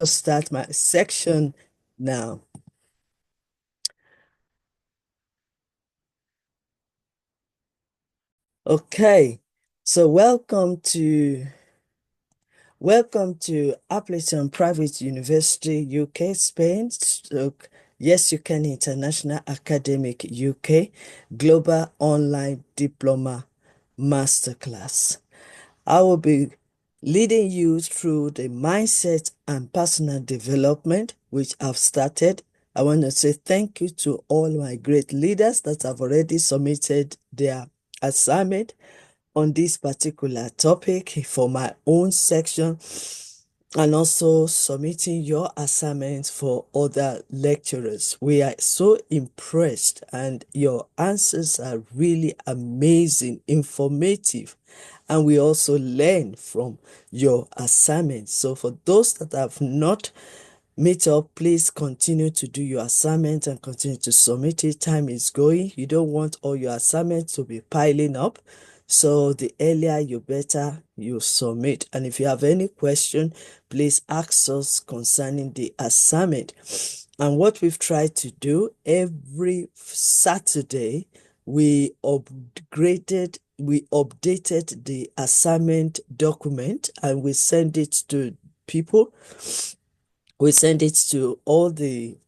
start my section now. Okay, so welcome to Appleton Private University, UK, Spain. YYCI International Academic UK Global Online Diploma Masterclass. I will be leading you through the mindset and personal development, which I've started. I want to say thank you to all my great leaders that have already submitted their assignment on this particular topic for my own section, and also submitting your assignments for other lecturers. We are so impressed, and your answers are really amazing, informative, and we also learn from your assignments. So for those that have not meet up, please continue to do your assignment and continue to submit it. Time is going. You don't want all your assignments to be piling up. So the earlier you better you submit. And if you have any question, please ask us concerning the assignment. And what we've tried to do every Saturday, we updated the assignment document and we send it to people. We send it to all the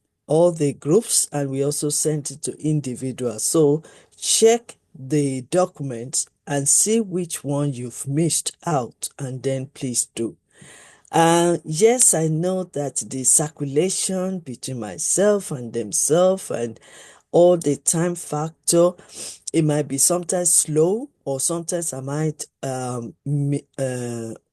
groups, and we also send it to individuals. So check the documents and see which one you've missed out, and then please do. Yes, I know that the circulation between myself and themselves and all the time factor, it might be sometimes slow, or sometimes I might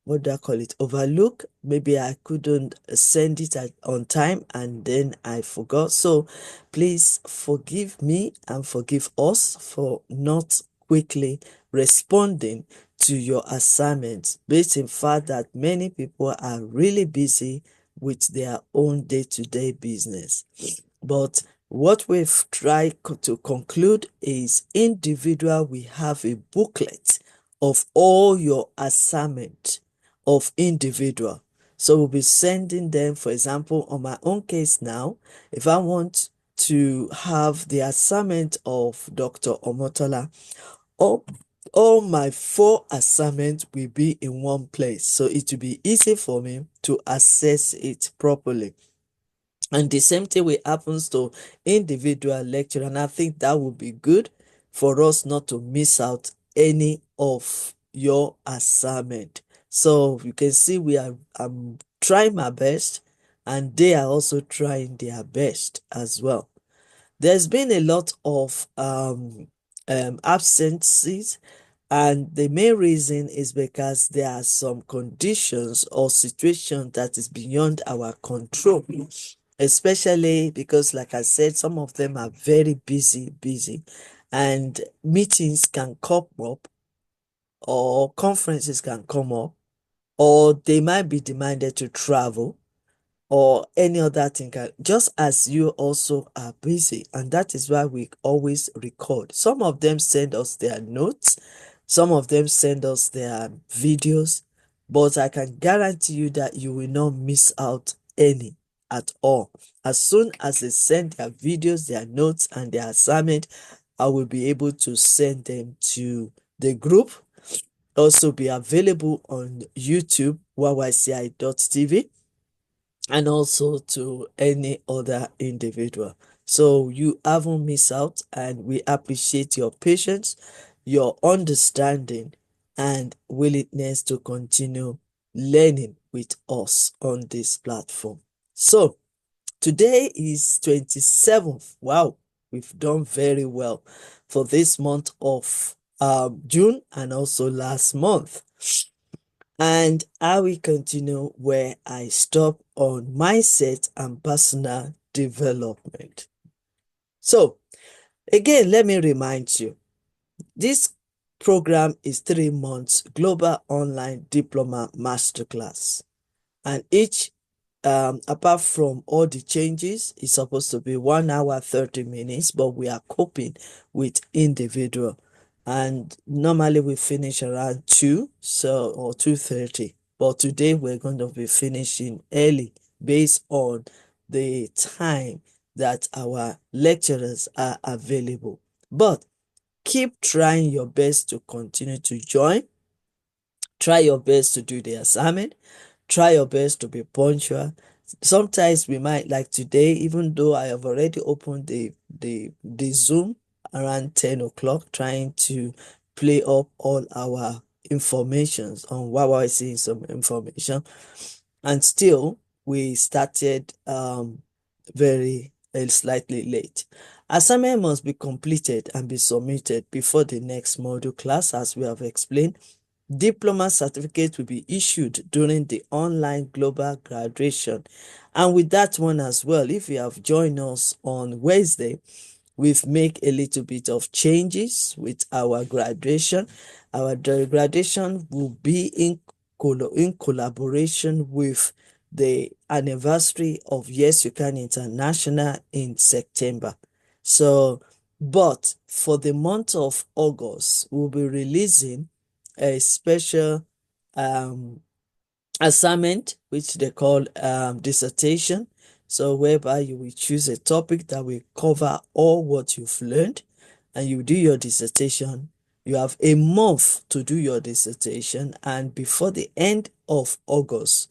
what do I call it, overlook. Maybe I couldn't send it on time and then I forgot. So please forgive me and forgive us for not quickly responding to your assignments, based in fact that many people are really busy with their own day-to-day business. But what we've tried to conclude is individual, we have a booklet of all your assignment of individual. So we'll be sending them. For example, on my own case now, if I want to have the assignment of Dr. Omotola, all, all my 4 assignments will be in one place. So it will be easy for me to access it properly. And the same thing will happens to individual lecture. And I think that would be good for us not to miss out any of your assignment. So you can see I'm trying my best, and they are also trying their best as well. There's been a lot of absences, and the main reason is because there are some conditions or situations that is beyond our control, especially because, like I said, some of them are very busy, and meetings can come up, or conferences can come up, or they might be demanded to travel, or any other thing, just as you also are busy. And that is why we always record. Some of them send us their notes, some of them send us their videos, but I can guarantee you that you will not miss out any at all. As soon as they send their videos, their notes, and their assignment, I will be able to send them to the group. Also be available on YouTube, YYCI.tv, and also to any other individual. So you haven't missed out, and we appreciate your patience, your understanding, and willingness to continue learning with us on this platform. So today is 27th. Wow, we've done very well for this month of June, and also last month. And I will continue where I stop on mindset and personal development. So, again, let me remind you, this program is 3 months Global Online Diploma Masterclass. And each, apart from all the changes, is supposed to be 1 hour, 30 minutes, but we are coping with individual. And normally we finish around 2, or 2:30. But today we're going to be finishing early based on the time that our lecturers are available. But keep trying your best to continue to join. Try your best to do the assignment. Try your best to be punctual. Sometimes we might, like today, even though I have already opened the Zoom around 10 o'clock, trying to play up all our informations on YYC, some information, and still we started very slightly late. Assignment must be completed and be submitted before the next module class, as we have explained. Diploma certificate will be issued during the online global graduation. And with that one as well, if you have joined us on Wednesday, we've made a little bit of changes with our graduation. Our graduation will be in collaboration with the anniversary of Yes You Can International in September. So, but for the month of August, we'll be releasing a special um, assignment, which they call dissertation. So whereby you will choose a topic that will cover all what you've learned and you do your dissertation. You have a month to do your dissertation, and before the end of August,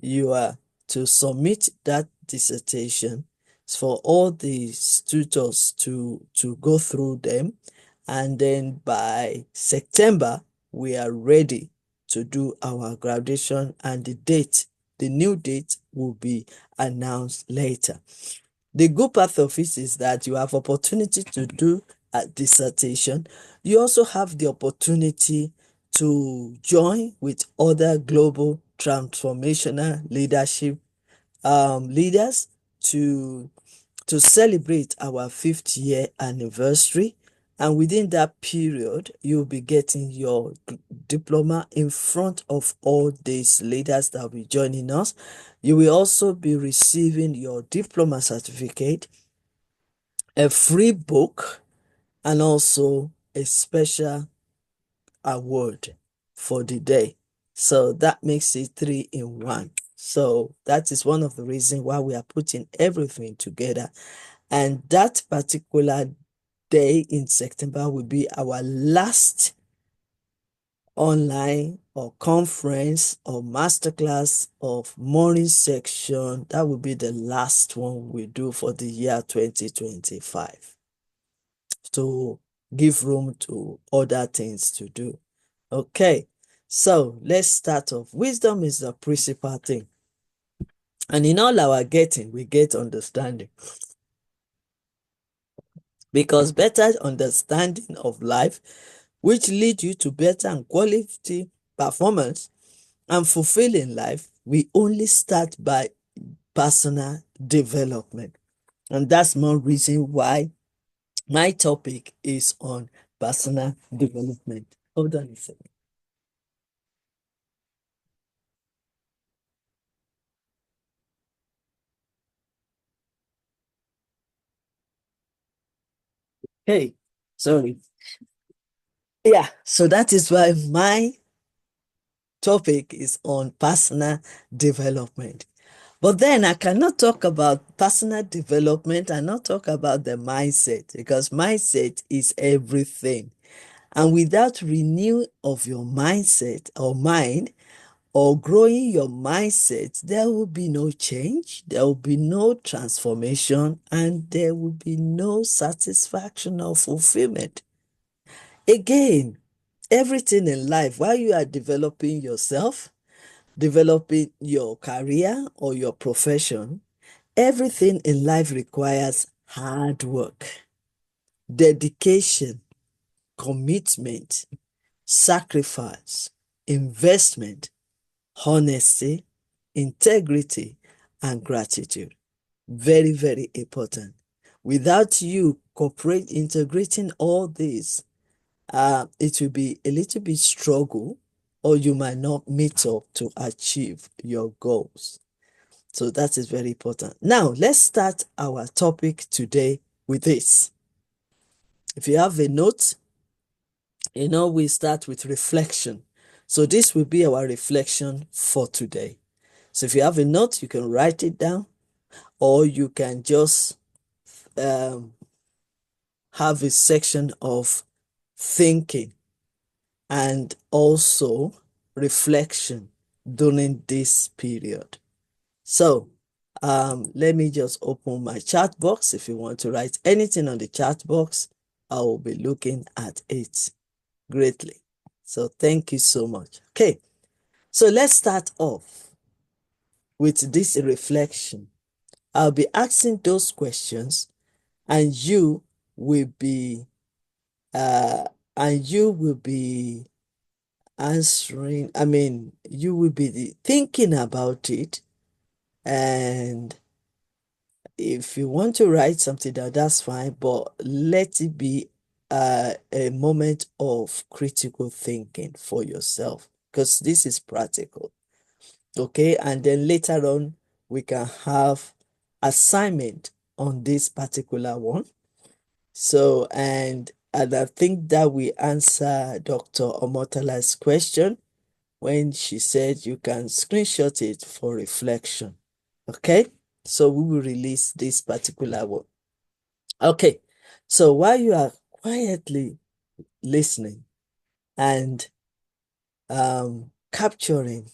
you are to submit that dissertation for all the tutors to go through them. And then by September, we are ready to do our graduation, and the new date will be announced later. The good part of it is that you have opportunity to do a dissertation. You also have the opportunity to join with other global transformational leadership leaders to celebrate our 5th year anniversary. And within that period, you'll be getting your diploma in front of all these leaders that will be joining us. You will also be receiving your diploma certificate, a free book, and also a special award for the day. So that makes it 3 in 1. So that is one of the reasons why we are putting everything together. And that particular day in September will be our last online or conference or masterclass of morning section. That will be the last one we do for the year 2025 to give room to other things to do. Okay, so let's start off. Wisdom is the principal thing. And in all our getting, we get understanding. Because better understanding of life, which lead you to better and quality performance and fulfilling life, we only start by personal development. And that's more reason why my topic is on personal development. Hold on a second. Hey, sorry. Yeah, so that is why my topic is on personal development. But then I cannot talk about personal development and not talk about the mindset, because mindset is everything. And without renewal of your mindset or mind, or growing your mindset, there will be no change, there will be no transformation, and there will be no satisfaction or fulfillment. Again, everything in life, while you are developing yourself, developing your career or your profession, everything in life requires hard work, dedication, commitment, sacrifice, investment, honesty, integrity, and gratitude. Very, very important. Without you integrating all these, it will be a little bit struggle, or you might not meet up to achieve your goals. So that is very important. Now, let's start our topic today with this. If you have a note, we start with reflection. So this will be our reflection for today. So if you have a note, you can write it down, or you can just um, have a section of thinking and also reflection during this period. So let me just open my chat box. If you want to write anything on the chat box, I will be looking at it greatly. So thank you so much. Okay, so let's start off with this reflection. I'll be asking those questions, and you will be uh, answering. I mean, you will be thinking about it, and if you want to write something down, that's fine, but let it be a moment of critical thinking for yourself, because this is practical. Okay, and then later on, we can have assignment on this particular one. So, and I think that we answer Dr. Omotala's question when she said you can screenshot it for reflection. Okay, so we will release this particular one. Okay, so while you are quietly listening and capturing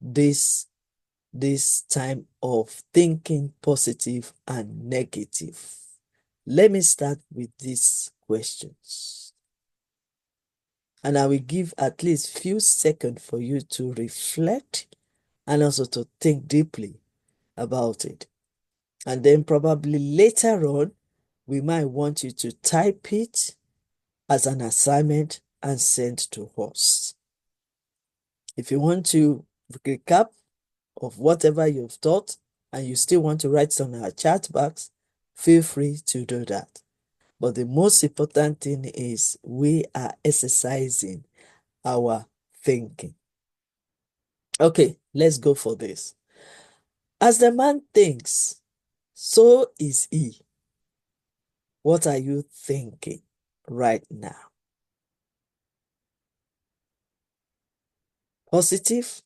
this time of thinking positive and negative, let me start with these questions. And I will give at least few seconds for you to reflect and also to think deeply about it. And then probably later on, we might want you to type it as an assignment and send to us. If you want to recap of whatever you've thought and you still want to write on our chat box, feel free to do that. But the most important thing is we are exercising our thinking. Okay, let's go for this. As the man thinks, so is he. What are you thinking right now? Positive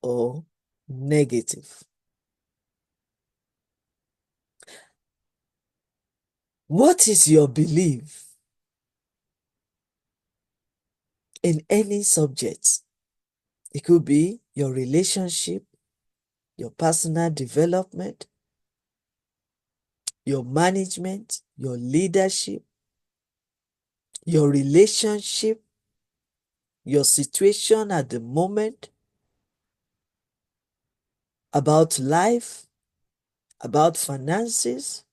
or negative? What is your belief in any subject? It could be your relationship, your personal development, your management, your leadership, your relationship, your situation at the moment, about life, about finances,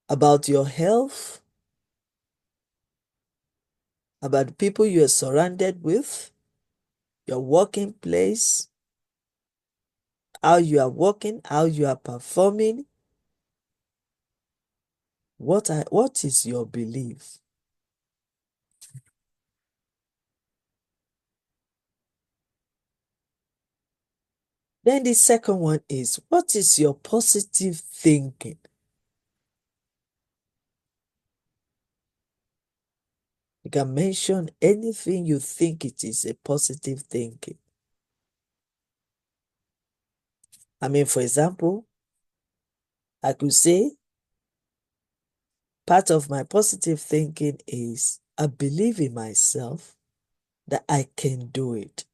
about your health, about the people you are surrounded with, your working place, how you are working, how you are performing. What is your belief? Then the second one is, what is your positive thinking? You can mention anything you think it is a positive thinking. I mean, for example, I could say part of my positive thinking is I believe in myself that I can do it.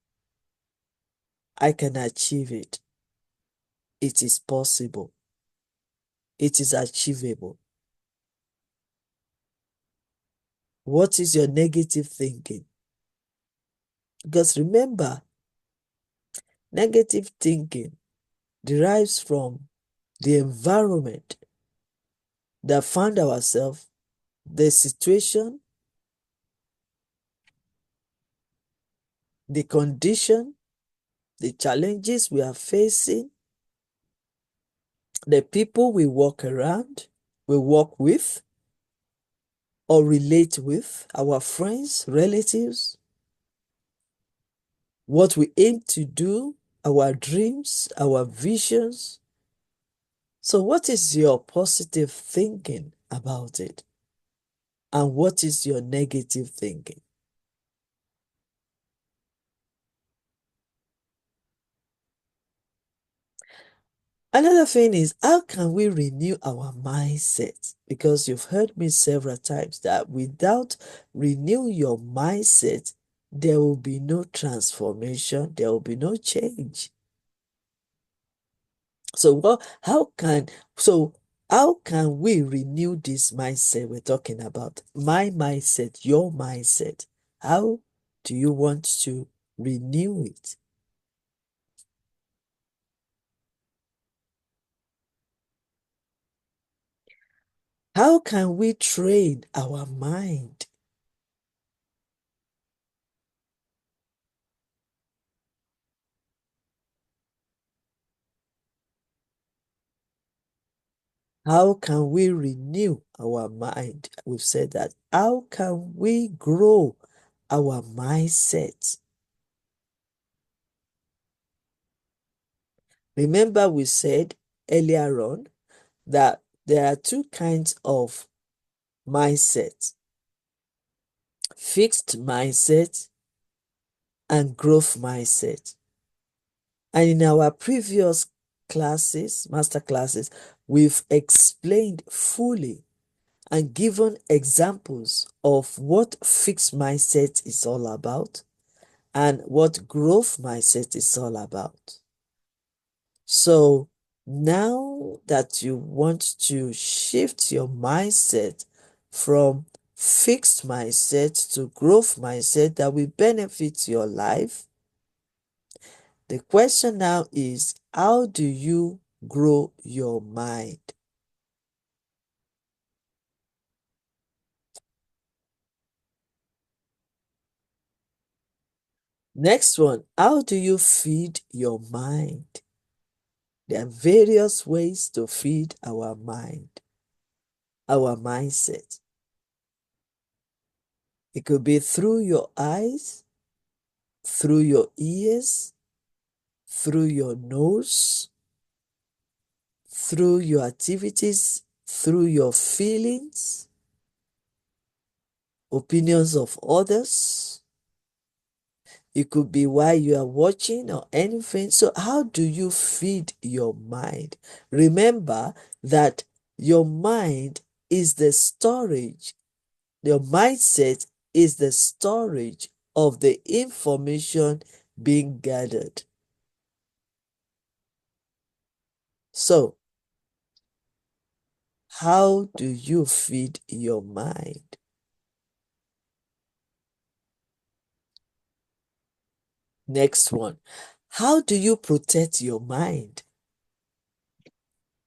I can achieve it. It is possible. It is achievable. What is your negative thinking? Because remember, negative thinking derives from the environment that found ourselves, the situation, the condition, the challenges we are facing, the people we walk around, we walk with, or relate with, our friends, relatives, what we aim to do, our dreams, our visions. So, what is your positive thinking about it? And what is your negative thinking? Another thing is, how can we renew our mindset? Because you've heard me several times that without renew your mindset, there will be no transformation, there will be no change. So how can we renew this mindset we're talking about? My mindset, your mindset. How do you want to renew it? How can we train our mind? How can we renew our mind? We've said that. How can we grow our mindset? Remember, we said earlier on that there are two kinds of mindset: fixed mindset and growth mindset. And in our previous classes, master classes, we've explained fully and given examples of what fixed mindset is all about and what growth mindset is all about. So now that you want to shift your mindset from fixed mindset to growth mindset that will benefit your life, the question now is, how do you grow your mind? Next one, how do you feed your mind? There are various ways to feed our mind, our mindset. It could be through your eyes, through your ears, through your nose, through your activities, through your feelings, opinions of others. It could be while you are watching or anything. So, how do you feed your mind? Remember that your mind is the storage, your mindset is the storage of the information being gathered. So, how do you feed your mind? Next one. How do you protect your mind?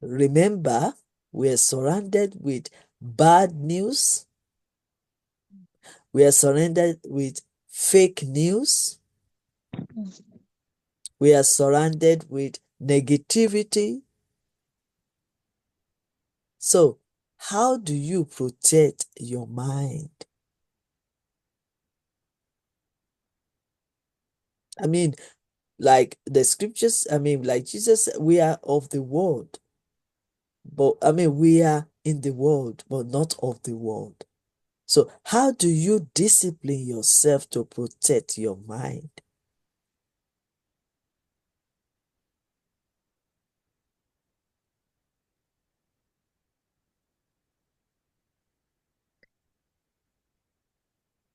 Remember, we are surrounded with bad news. We are surrounded with fake news. We are surrounded with negativity. So, how do you protect your mind? I mean, like the scriptures, like Jesus said, we are of the world. But we are in the world, but not of the world. So, how do you discipline yourself to protect your mind?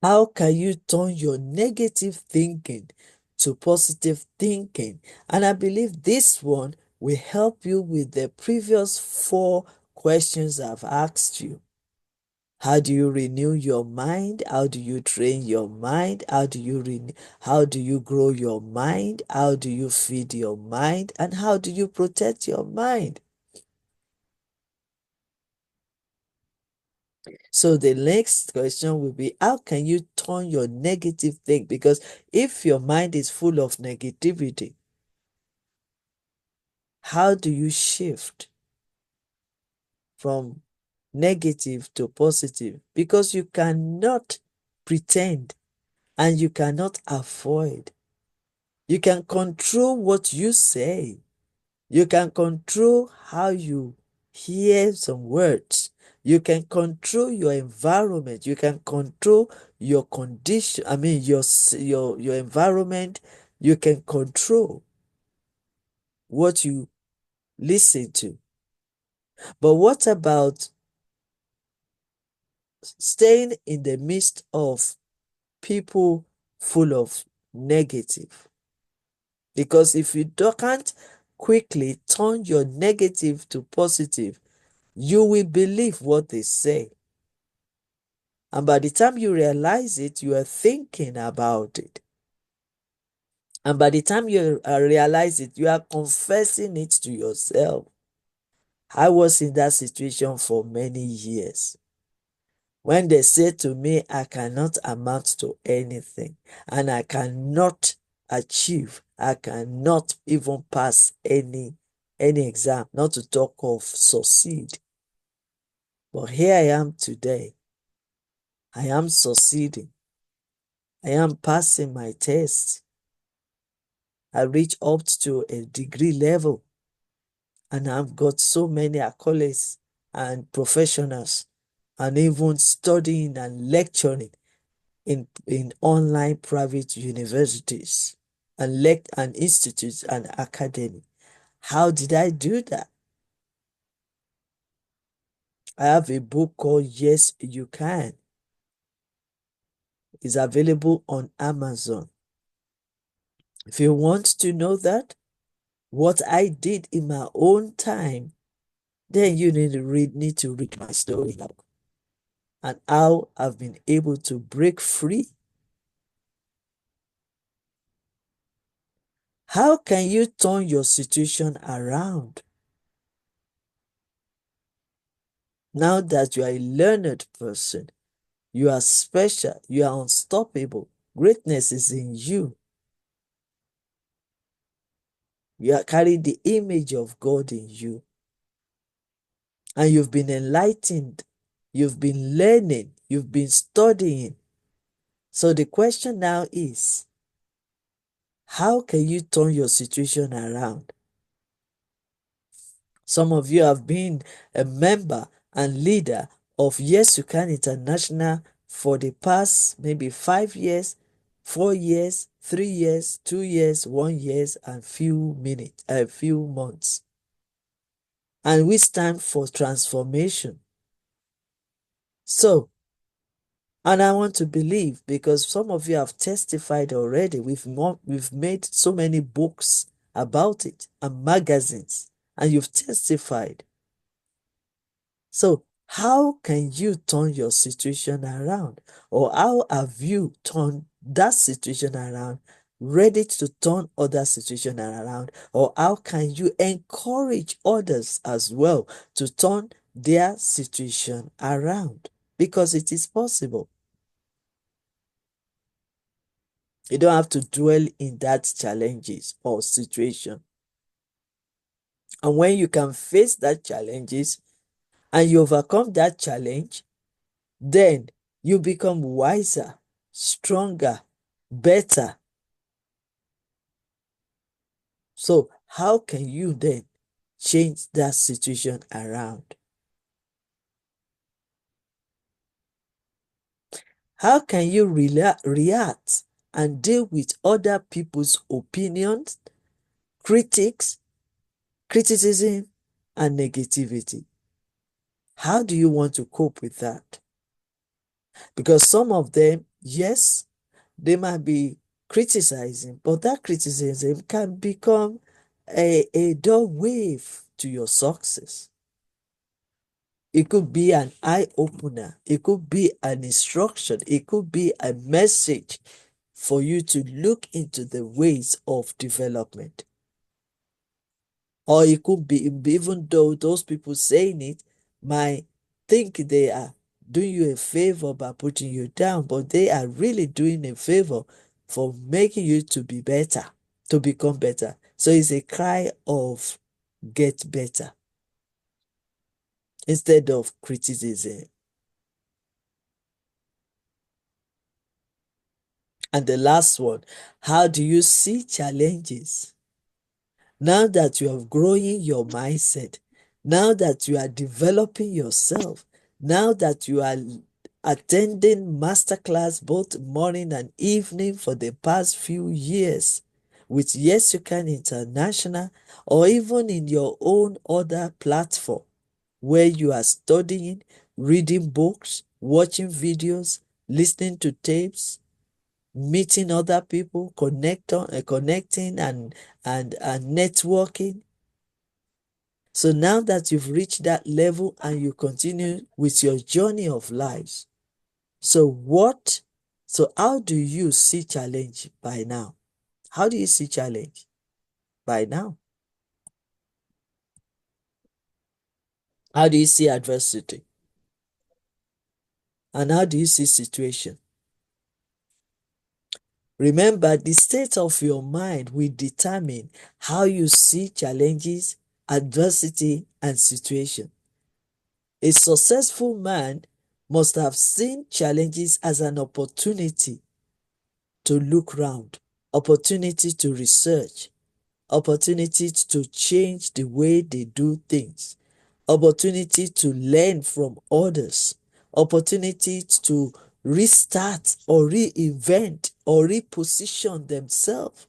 How can you turn your negative thinking to positive thinking? And I believe this one will help you with the previous four questions I've asked you. How do you renew your mind? How do you train your mind? How do you grow your mind? How do you feed your mind? And how do you protect your mind? So the next question will be, how can you turn your negative thing? Because if your mind is full of negativity, how do you shift from negative to positive? Because you cannot pretend and you cannot avoid. You can control what you say. You can control how you hear some words. You can control your environment. You can control your condition. Your environment. You can control what you listen to. But what about staying in the midst of people full of negative? Because if you can't quickly turn your negative to positive, you will believe what they say. And by the time you realize it, you are thinking about it. And by the time you realize it, you are confessing it to yourself. I was in that situation for many years. When they said to me, I cannot amount to anything and I cannot achieve, I cannot even pass any exam, not to talk of succeed. But here I am today. I am succeeding. I am passing my tests. I reach up to a degree level and I've got so many accolades and professionals and even studying and lecturing in online private universities and institutes and academy. How did I do that? I have a book called Yes, You Can. It's available on Amazon. If you want to know that, what I did in my own time, then you need to read my story and how I've been able to break free. How can you turn your situation around? Now that you are a learned person, you are special, you are unstoppable. Greatness is in you. You are carrying the image of God in you. And you've been enlightened. You've been learning. You've been studying. So the question now is, how can you turn your situation around? Some of you have been a member and leader of YYCI International for the past maybe 5 years, 4 years, 3 years, 2 years, 1 year, and few months. And we stand for transformation. So, and I want to believe, because some of you have testified already, we've made so many books about it and magazines, and you've testified. So how can you turn your situation around? Or how have you turned that situation around, ready to turn other situation around? Or how can you encourage others as well to turn their situation around? Because it is possible. You don't have to dwell in that challenges or situation. And when you can face that challenges and you overcome that challenge, then you become wiser, stronger, better. So how can you then change that situation around? How can you react and deal with other people's opinions, criticism, and negativity? How do you want to cope with that? Because some of them, yes, they might be criticizing, but that criticism can become a doorway to your success. It could be an eye opener. It could be an instruction. It could be a message for you to look into the ways of development. Or it could be, even though those people saying it might think they are doing you a favor by putting you down, but they are really doing a favor for making you to be better, to become better. So it's a cry of get better instead of criticism. And the last one, how do you see challenges? Now that you are growing your mindset, now that you are developing yourself, now that you are attending masterclass both morning and evening for the past few years, with Yes You Can International, or even in your own other platform where you are studying, reading books, watching videos, listening to tapes, meeting other people, connecting and networking. So now that you've reached that level and you continue with your journey of life, so how do you see challenge by now? How do you see challenge by now? How do you see adversity? And how do you see situation? Remember, the state of your mind will determine how you see challenges, adversity, and situation. A successful man must have seen challenges as an opportunity to look round, opportunity to research, opportunity to change the way they do things, opportunity to learn from others, opportunity to restart or reinvent or reposition themselves,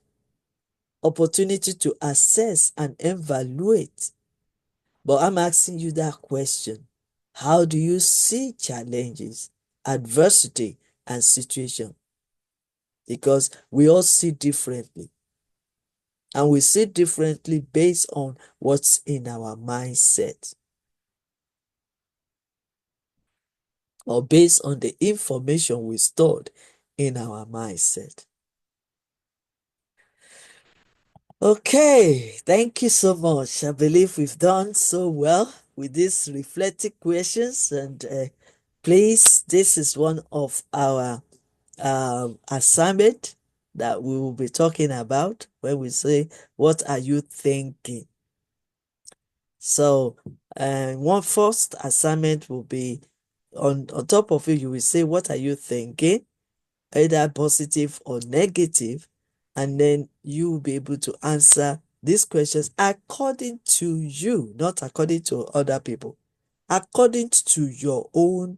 opportunity to assess and evaluate. But I'm asking you that question. How do you see challenges, adversity, and situation? Because we all see differently. And we see differently based on what's in our mindset or based on the information we stored in our mindset. Okay, thank you so much. I believe we've done so well with these reflective questions. And please, this is one of our assignment that we will be talking about when we say, what are you thinking? So, one first assignment will be on top of it, you will say, what are you thinking? Either positive or negative. And then you will be able to answer these questions according to you, not according to other people, according to your own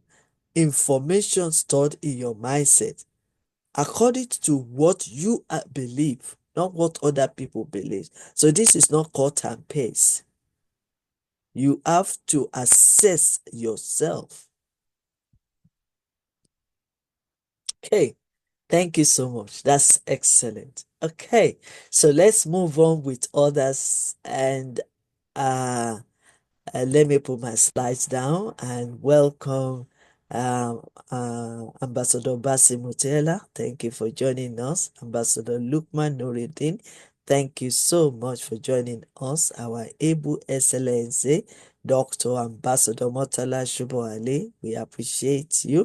information stored in your mindset, according to what you believe, not what other people believe. So this is not cut and paste. You have to assess yourself. Okay, thank you so much. That's excellent. Okay, so let's move on with others, and uh let me put my slides down and welcome Ambassador Basi Mutela. Thank you for joining us. Ambassador Lukman Nuruddin, thank you so much for joining us. Our Able Excellency, Dr. Ambassador Motala Shubo Ali, we appreciate you.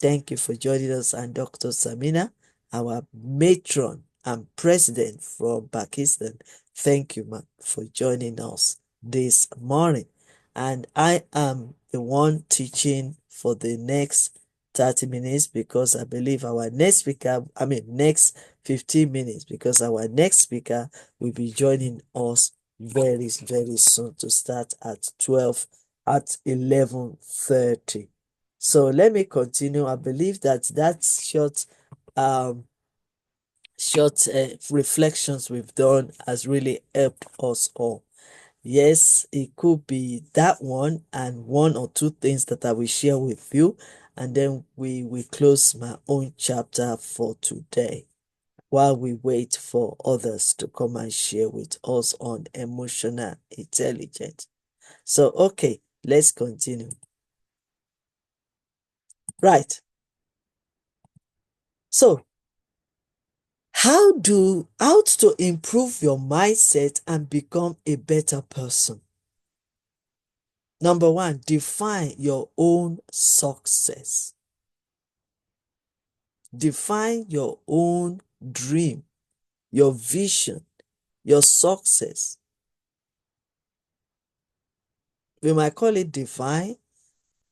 Thank you for joining us. And Dr. Samina, our matron and president from Pakistan. Thank you, ma'am, for joining us this morning. And I am the one teaching for the next 30 minutes because I believe our next speaker, next 15 minutes, because our next speaker will be joining us very, very soon to start at 11:30. So let me continue. I believe that um, short reflections we've done has really helped us all. Yes, it could be that one and one or two things that I will share with you, and then we will close my own chapter for today while we wait for others to come and share with us on emotional intelligence. So, okay, let's continue. Right. So, how to improve your mindset and become a better person? Number one, define your own success. Define your own dream, your vision, your success. We might call it define,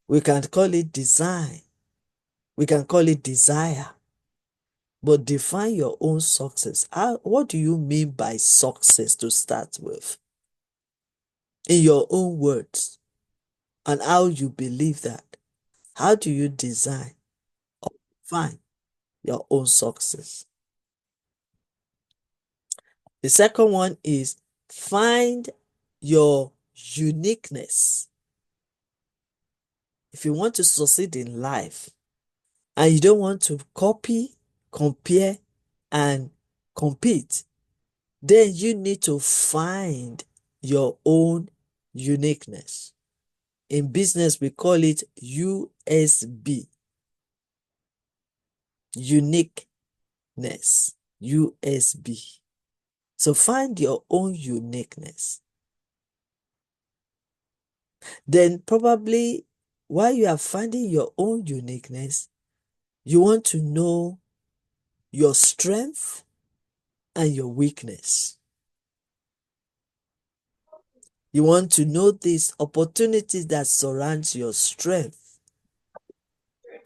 we can call it design, we can call it desire, but define your own success. What do you mean by success to start with? In your own words, and how you believe that. How do you design or define your own success? The second one is find your uniqueness. If you want to succeed in life and you don't want to copy, compare, and compete, then you need to find your own uniqueness. In business, we call it USB, uniqueness, USB. So find your own uniqueness. Then probably while you are finding your own uniqueness, you want to know your strength and your weakness. You want to know these opportunities that surround your strength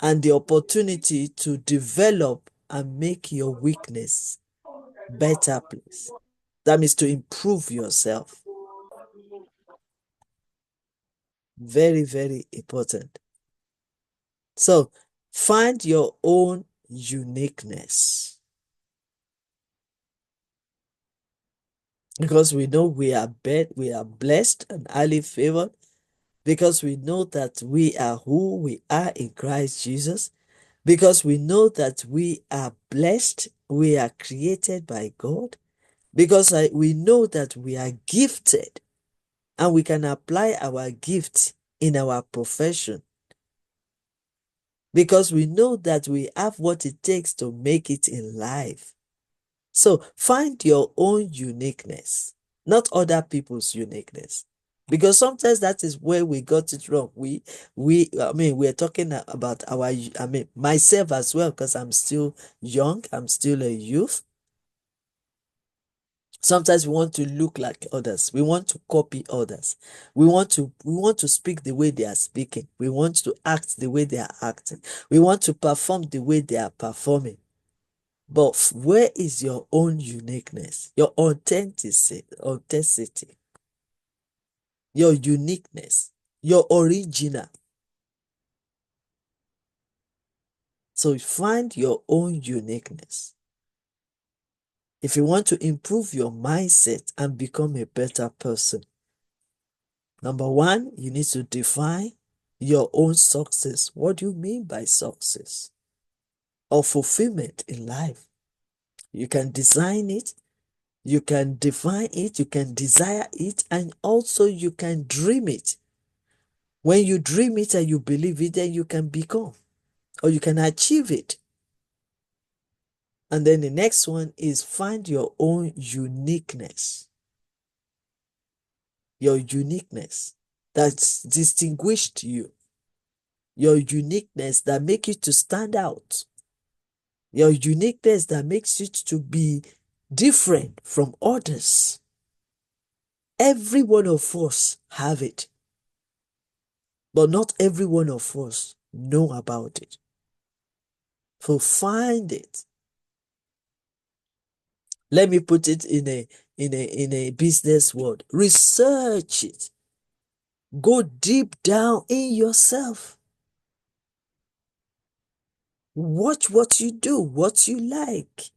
and the opportunity to develop and make your weakness better place. That means to improve yourself. Very, very important. So find your own uniqueness. Because we know we are blessed and highly favored, because we know that we are who we are in Christ Jesus, because we know that we are blessed, we are created by God, because we know that we are gifted and we can apply our gift in our profession, because we know that we have what it takes to make it in life. So find your own uniqueness, not other people's uniqueness. Because sometimes that is where we got it wrong. We're talking about myself as well, because I'm still young, I'm still a youth. Sometimes we want to look like others. We want to copy others. We want to speak the way they are speaking. We want to act the way they are acting. We want to perform the way they are performing. But where is your own uniqueness, your authenticity, your uniqueness, your original? So find your own uniqueness. If you want to improve your mindset and become a better person, number one, you need to define your own success. What do you mean by success or fulfillment in life? You can design it, you can define it, you can desire it, and also you can dream it. When you dream it and you believe it, then you can become or you can achieve it. And then the next one is find your own uniqueness. Your uniqueness that's distinguished you. Your uniqueness that makes you to stand out. Your uniqueness that makes you to be different from others. Every one of us have it. But not every one of us know about it. So find it. Let me put it in a business word. Research it. Go deep down in yourself. Watch what you do, what you like,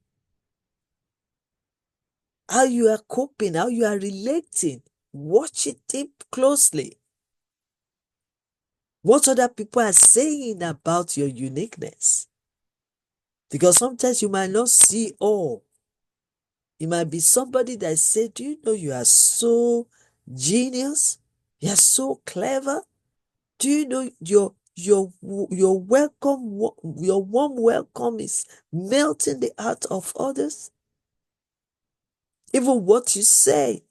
how you are coping, how you are relating. Watch it deep closely. What other people are saying about your uniqueness. Because sometimes you might not see all. It might be somebody that said, do you know you are so genius? You are so clever. Do you know your welcome, your warm welcome is melting the heart of others? Even what you say,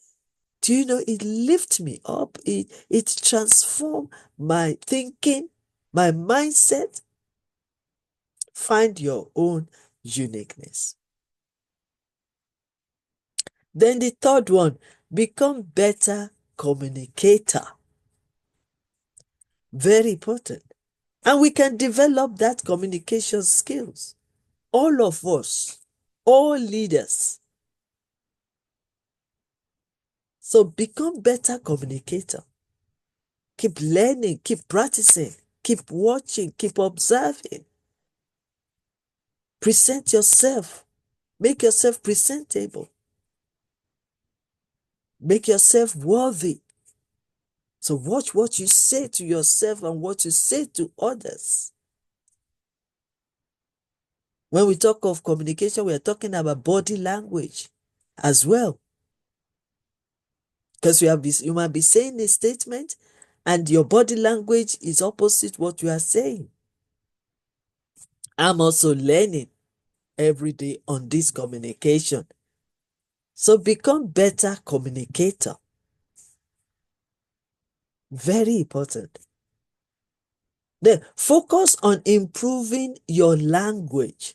do you know it lifts me up? It transforms my thinking, my mindset. Find your own uniqueness. Then the third one, become better communicator. Very important. And we can develop that communication skills. All of us, all leaders. So become better communicator. Keep learning, keep practicing, keep watching, keep observing. Present yourself. Make yourself presentable. Make yourself worthy. So watch what you say to yourself and what you say to others. When we talk of communication, we are talking about body language as well. Because you might be saying a statement and your body language is opposite what you are saying. I'm also learning every day on this communication. So become better communicator. Very important. Then focus on improving your language.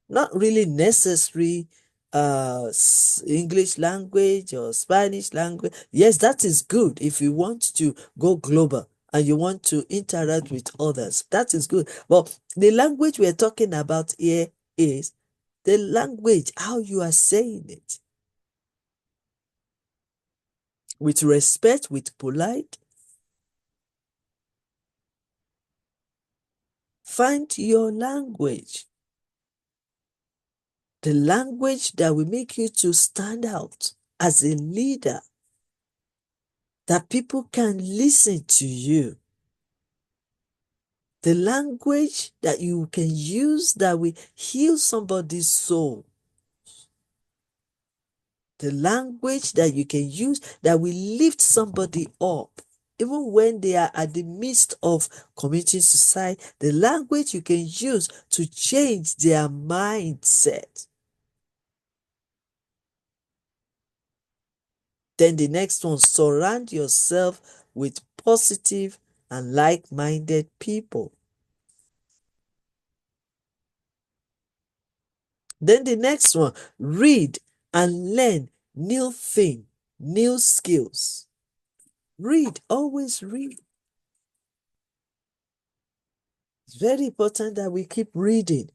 Not really necessary English language or Spanish language. Yes, that is good if you want to go global and you want to interact with others. That is good. But the language we're talking about here is the language, how you are saying it. With respect, with polite. Find your language. The language that will make you to stand out as a leader, that people can listen to you. The language that you can use that will heal somebody's soul. The language that you can use that will lift somebody up. Even when they are at the midst of committing suicide, the language you can use to change their mindset. Then the next one, surround yourself with positive and like-minded people. Then the next one, read and learn new things, new skills. Read, always read. It's very important that we keep reading.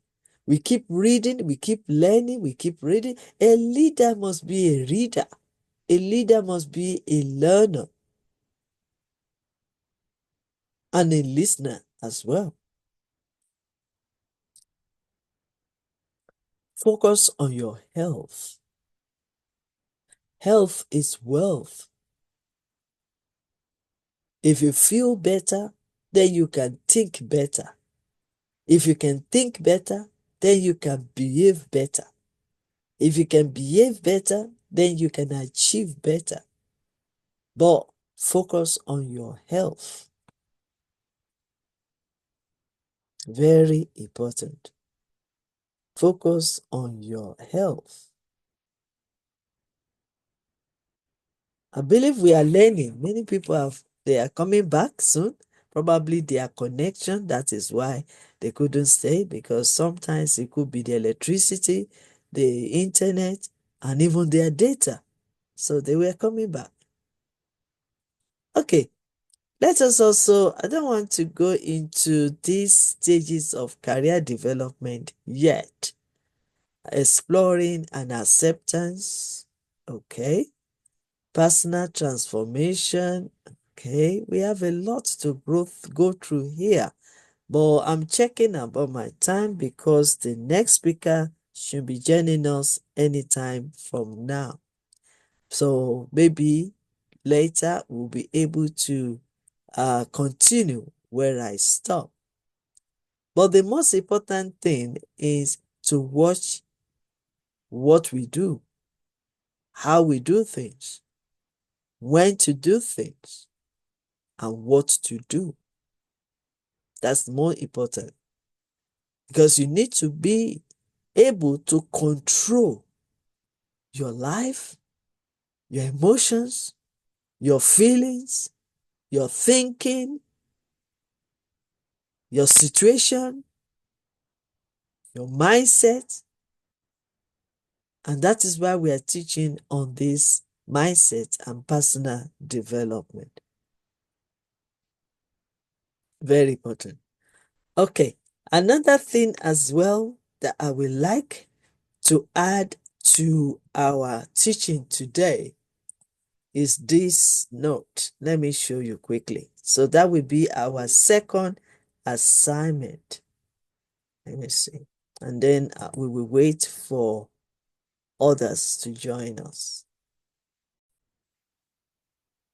We keep reading, we keep learning, we keep reading. A leader must be a reader. A leader must be a learner and a listener as well. Focus on your health. Health is wealth. If you feel better, then you can think better. If you can think better, then you can behave better. If you can behave better, then you can achieve better. But focus on your health. Very important. Focus on your health. I believe we are learning. Many people they are coming back soon. Probably their connection, that is why they couldn't stay, because sometimes it could be the electricity, the internet, and even their data. So they were coming back. Okay, let us also, I don't want to go into these stages of career development yet. Exploring and acceptance. Okay. Personal transformation. Okay, we have a lot to go through here, but I'm checking about my time because the next speaker should be joining us anytime from now. So maybe later we'll be able to continue where I stop. But the most important thing is to watch what we do, how we do things, when to do things, and what to do. That's more important, because you need to be able to control your life, your emotions, your feelings, your thinking, your situation, your mindset. And that is why we are teaching on this mindset and personal development. Very important. Okay, another thing as well that I would like to add to our teaching today is this note. Let me show you quickly. So that will be our second assignment. Let me see. And then we will wait for others to join us.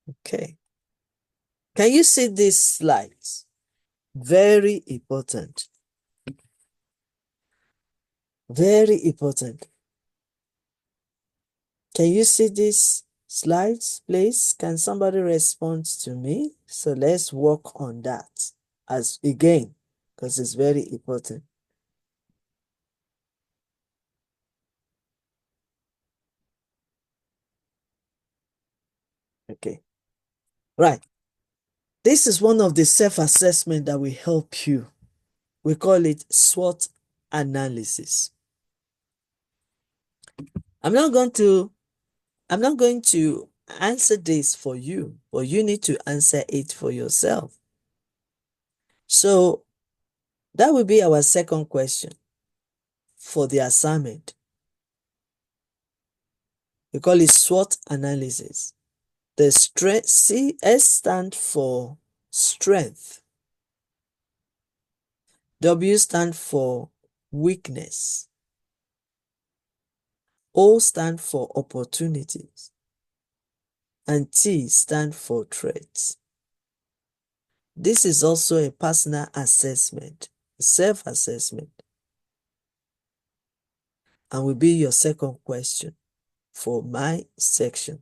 Okay. Can you see these slides? Very important. Very important. Can you see these slides, please? Can somebody respond to me? So let's work on that as again, because it's very important. Okay. Right. This is one of the self-assessment that will help you. We call it SWOT analysis. I'm not going to answer this for you, but you need to answer it for yourself. So that will be our second question for the assignment. We call it SWOT analysis. The strength, S stand for strength. W stand for weakness. O stand for opportunities. And T stand for threats. This is also a personal assessment, self-assessment, and will be your second question for my section.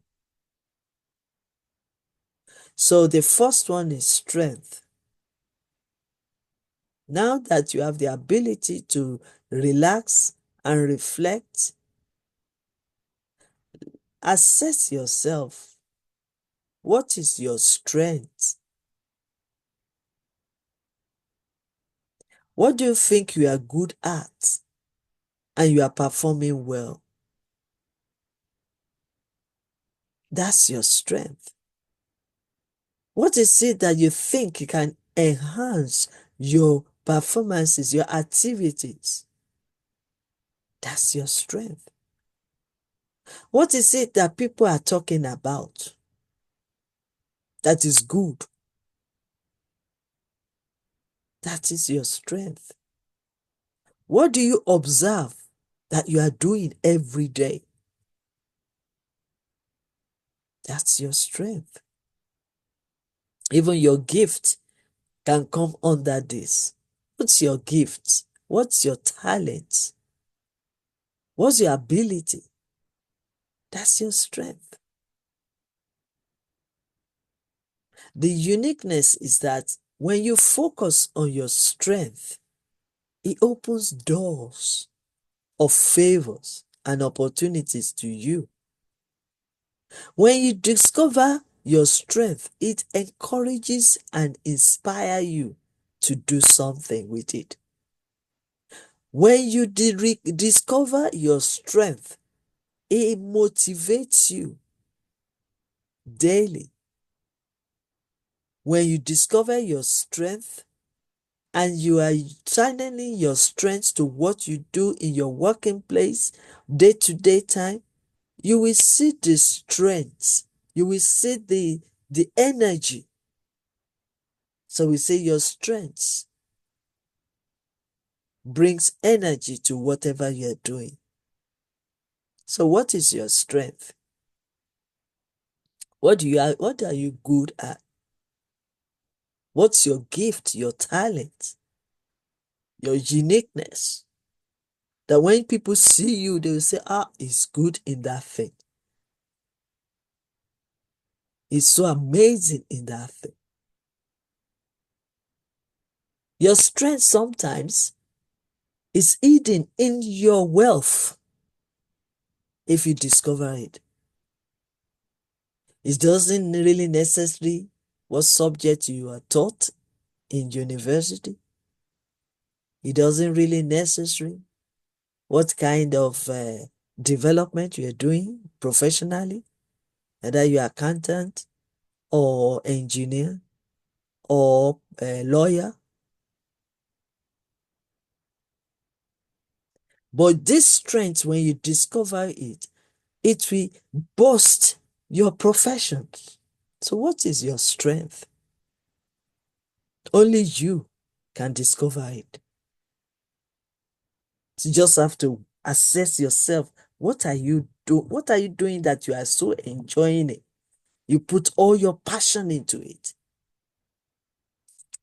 So the first one is strength. Now that you have the ability to relax and reflect, assess yourself. What is your strength? What do you think you are good at and you are performing well? That's your strength. What is it that you think you can enhance your performances, your activities? That's your strength. What is it that people are talking about that is good? That is your strength. What do you observe that you are doing every day? That's your strength. Even your gift can come under this. What's your gift? What's your talent? What's your ability? That's your strength. The uniqueness is that when you focus on your strength, it opens doors of favors and opportunities to you. When you discover your strength, it encourages and inspires you to do something with it. When you discover your strength, it motivates you daily. When you discover your strength and you are channeling your strength to what you do in your working place, day-to-day time, you will see the strength. You will see the energy. So we say your strength brings energy to whatever you're doing. So what is your strength? What are you good at? What's your gift, your talent, your uniqueness? That when people see you, they will say, he's good in that thing. He's so amazing in that thing. Your strength sometimes is hidden in your wealth if you discover it. It doesn't really necessarily what subject you are taught in university. It doesn't really necessary what kind of development you are doing professionally, whether you're accountant or engineer or a lawyer. But this strength, when you discover it, it will boost your profession. So what is your strength? Only you can discover it. So you just have to assess yourself. What are you doing that you are so enjoying it? You put all your passion into it.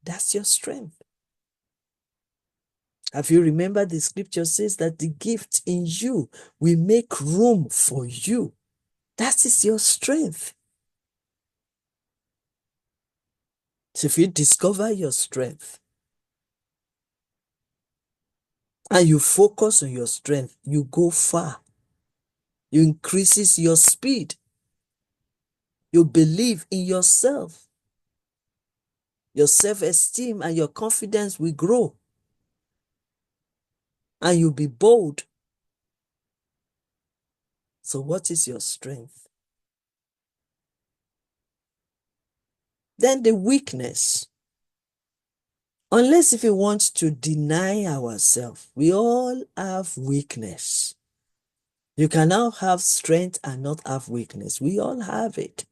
That's your strength. Have you remembered the scripture says that the gift in you will make room for you? That is your strength. So if you discover your strength and you focus on your strength, you go far. You increases your speed. You believe in yourself. Your self-esteem and your confidence will grow. And you'll be bold. So what is your strength? Then the weakness. Unless if we want to deny ourselves, we all have weakness. You can now have strength and not have weakness. We all have it.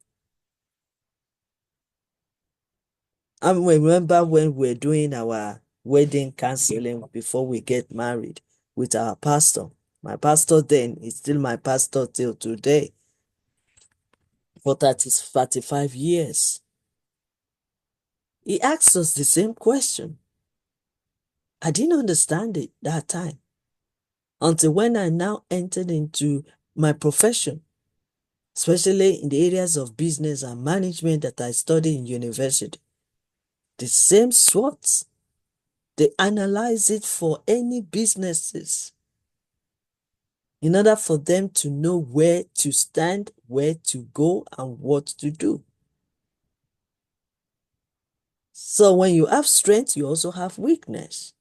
I remember when we were doing our wedding counseling before we get married with our pastor. My pastor then is still my pastor till today for 35 years. He asked us the same question. I didn't understand it that time until when I now entered into my profession, especially in the areas of business and management that I studied in university. The same SWOT, they analyze it for any businesses in order for them to know where to stand, where to go, and what to do. So when you have strength, you also have weakness.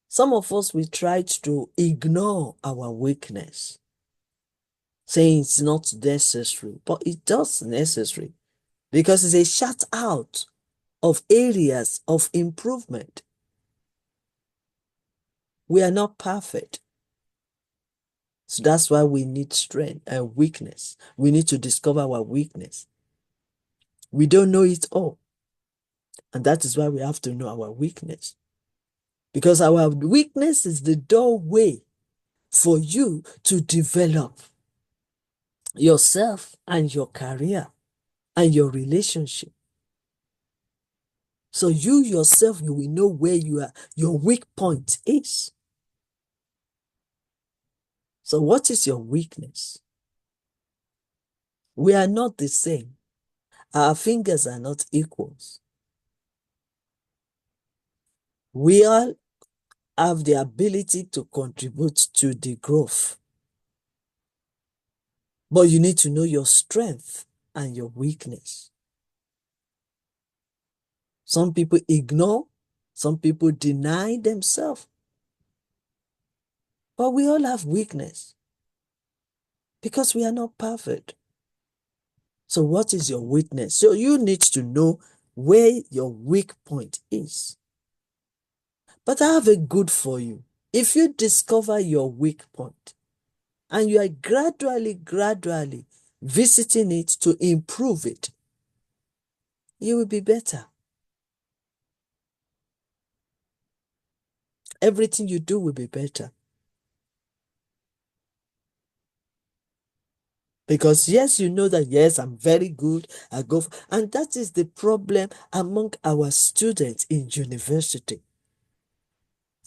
Some of us, we tried to ignore our weakness, saying it's not necessary, but it does necessary because it's a shout out of areas of improvement. We are not perfect. So that's why we need strength and weakness. We need to discover our weakness. We don't know it all. And that is why we have to know our weakness. Because our weakness is the doorway for you to develop yourself and your career and your relationship. So you yourself, you will know where your weak point is. So what is your weakness? We are not the same. Our fingers are not equals. We all have the ability to contribute to the growth. But you need to know your strength and your weakness. Some people ignore, some people deny themselves. But we all have weakness because we are not perfect. So what is your weakness? So you need to know where your weak point is. But I have a good for you. If you discover your weak point and you are gradually visiting it to improve it, you will be better. Everything you do will be better. Because yes, you know that, yes, I'm very good. And that is the problem among our students in university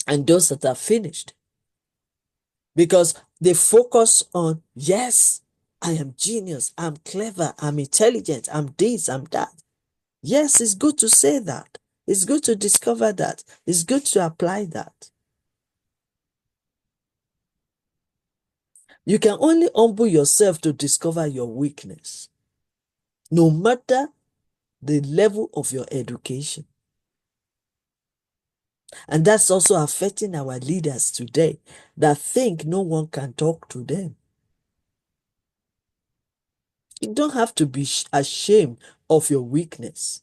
and those that are finished. Because they focus on, yes, I am genius, I'm clever, I'm intelligent, I'm this, I'm that. Yes, it's good to say that. It's good to discover that. It's good to apply that. You can only humble yourself to discover your weakness, no matter the level of your education. And that's also affecting our leaders today that think no one can talk to them. You don't have to be ashamed of your weakness.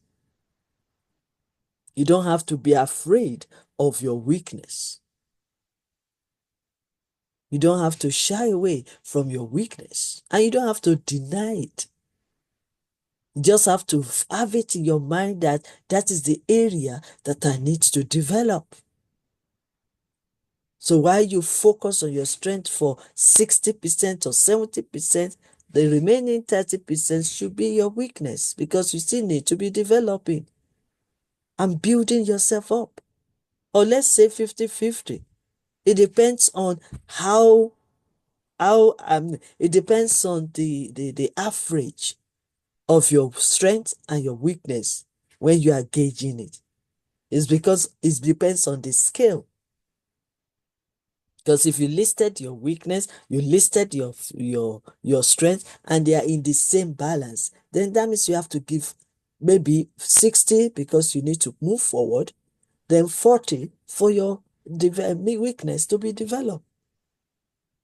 You don't have to be afraid of your weakness. You don't have to shy away from your weakness. And you don't have to deny it. You just have to have it in your mind that that is the area that I need to develop. So while you focus on your strength for 60% or 70%, The remaining 30% should be your weakness because you still need to be developing and building yourself up. Or let's say 50-50. It depends on it depends on the average of your strength and your weakness when you are gauging it. It's because it depends on the scale. Because if you listed your weakness, you listed your strength, and they are in the same balance, then that means you have to give maybe 60 because you need to move forward, then 40 for your weakness to be developed.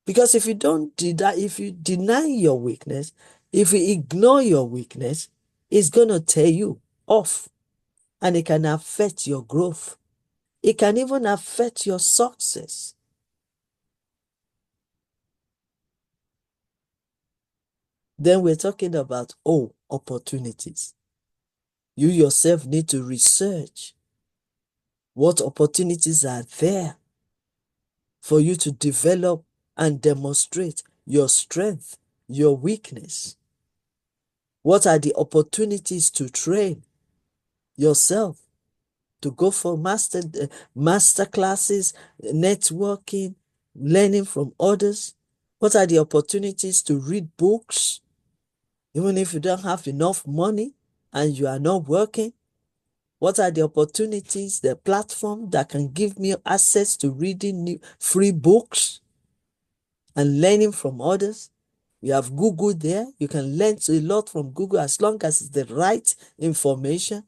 Because if you if you deny your weakness, if you ignore your weakness, it's gonna tear you off, and it can affect your growth. It can even affect your success. Then we're talking about, opportunities. You yourself need to research what opportunities are there for you to develop and demonstrate your strength, your weakness. What are the opportunities to train yourself, to go for master classes, networking, learning from others? What are the opportunities to read books, even if you don't have enough money and you are not working? What are the opportunities, the platform that can give me access to reading new free books and learning from others? You have Google there. You can learn a lot from Google as long as it's the right information.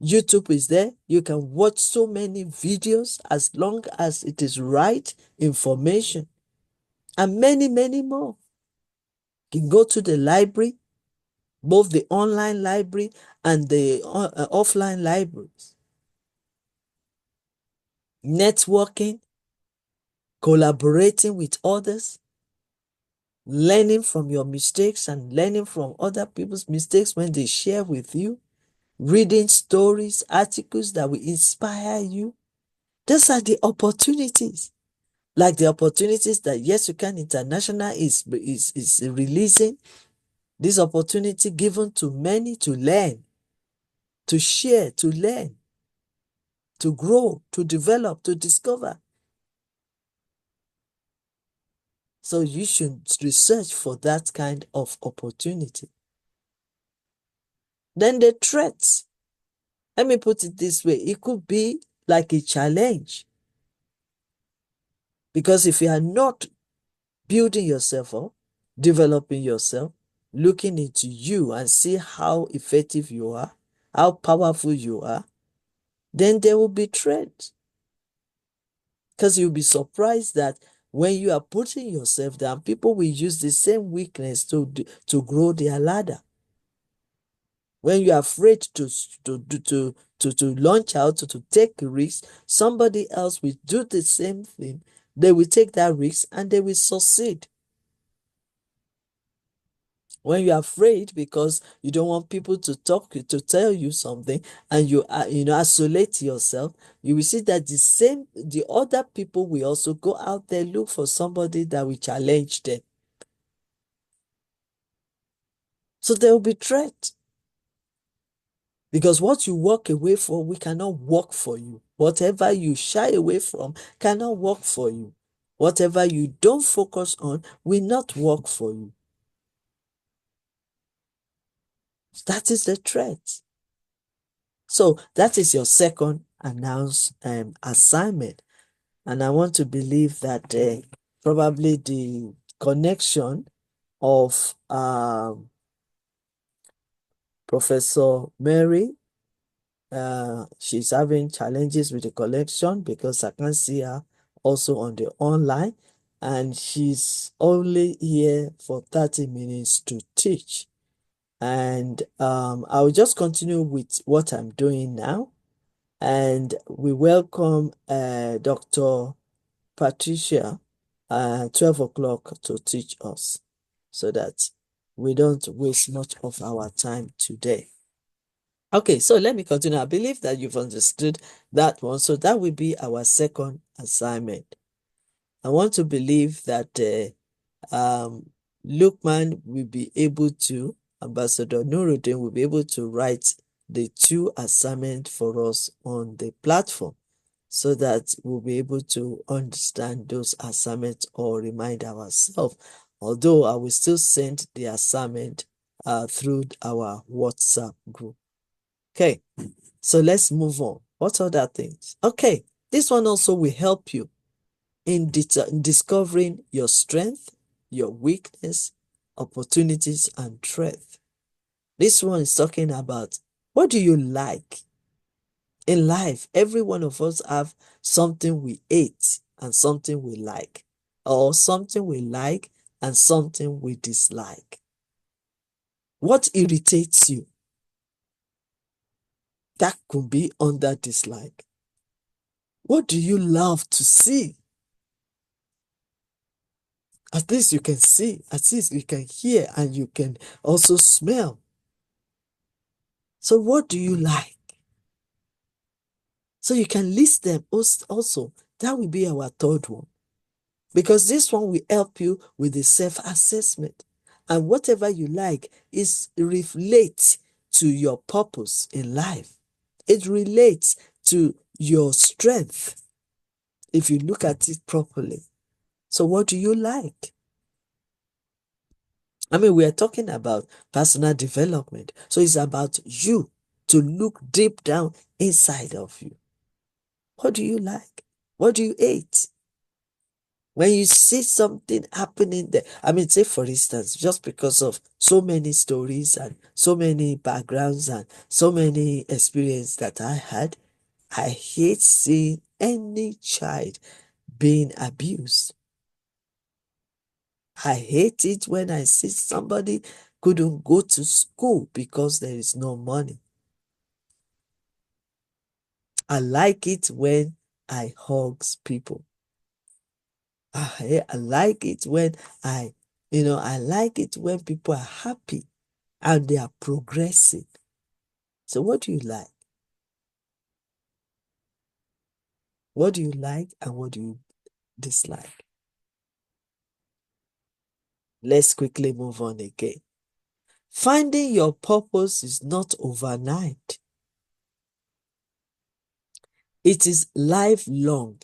YouTube is there. You can watch so many videos as long as it is right information. And many, many more. You can go to the library, both the online library and the offline libraries. Networking, collaborating with others, learning from your mistakes and learning from other people's mistakes when they share with you, reading stories, articles that will inspire you. Those are the opportunities. Like the opportunities that YYCI International is releasing. This opportunity given to many to learn, to share, to learn, to grow, to develop, to discover. So you should research for that kind of opportunity. Then the threats. Let me put it this way. It could be like a challenge. Because if you are not building yourself up, developing yourself, looking into you and see how effective you are, how powerful you are, then there will be threats. Because you'll be surprised that when you are putting yourself down, people will use the same weakness to grow their ladder. When you're afraid to launch out, to take risks, somebody else will do the same thing. They will take that risk and they will succeed. When you're afraid because you don't want people to tell you something, and you isolate yourself, you will see that the other people will also go out there, look for somebody that will challenge them. So there will be threat. Because what you walk away from, we cannot work for you. Whatever you shy away from cannot work for you. Whatever you don't focus on will not work for you. That is the threat. So that is your second assignment. And I want to believe that probably the connection of Professor Mary, she's having challenges with the connection because I can't see her also on the online, and she's only here for 30 minutes to teach. And I will just continue with what I'm doing now. And we welcome Dr. Patricia 12 o'clock to teach us so that we don't waste much of our time today. Okay, so let me continue. I believe that you've understood that one. So that will be our second assignment. I want to believe that Lukman will be able to, Ambassador Nuruddin will be able to write the 2 assignments for us on the platform so that we'll be able to understand those assignments or remind ourselves. Although I will still send the assignment through our WhatsApp group. Okay, so let's move on. What other things? Okay, this one also will help you in discovering your strength, your weakness, opportunities, and threat. This one is talking about what do you like in life. Every one of us have something we hate and something we like, or something we like and something we dislike. What irritates you? That could be under dislike. What do you love to see? At least you can see, at least you can hear, and you can also smell. So what do you like? So you can list them also. That will be our third one. Because this one will help you with the self-assessment. And whatever you like is relates to your purpose in life. It relates to your strength if you look at it properly. So what do you like? I mean, we are talking about personal development. So it's about you to look deep down inside of you. What do you like? What do you hate? When you see something happening there, I mean, say for instance, just because of so many stories and so many backgrounds and so many experiences that I had, I hate seeing any child being abused. I hate it when I see somebody couldn't go to school because there is no money. I like it when I hugs people. I like it when I like it when people are happy and they are progressing. So what do you like? What do you like and what do you dislike? Let's quickly move on again. Finding your purpose is not overnight. It is lifelong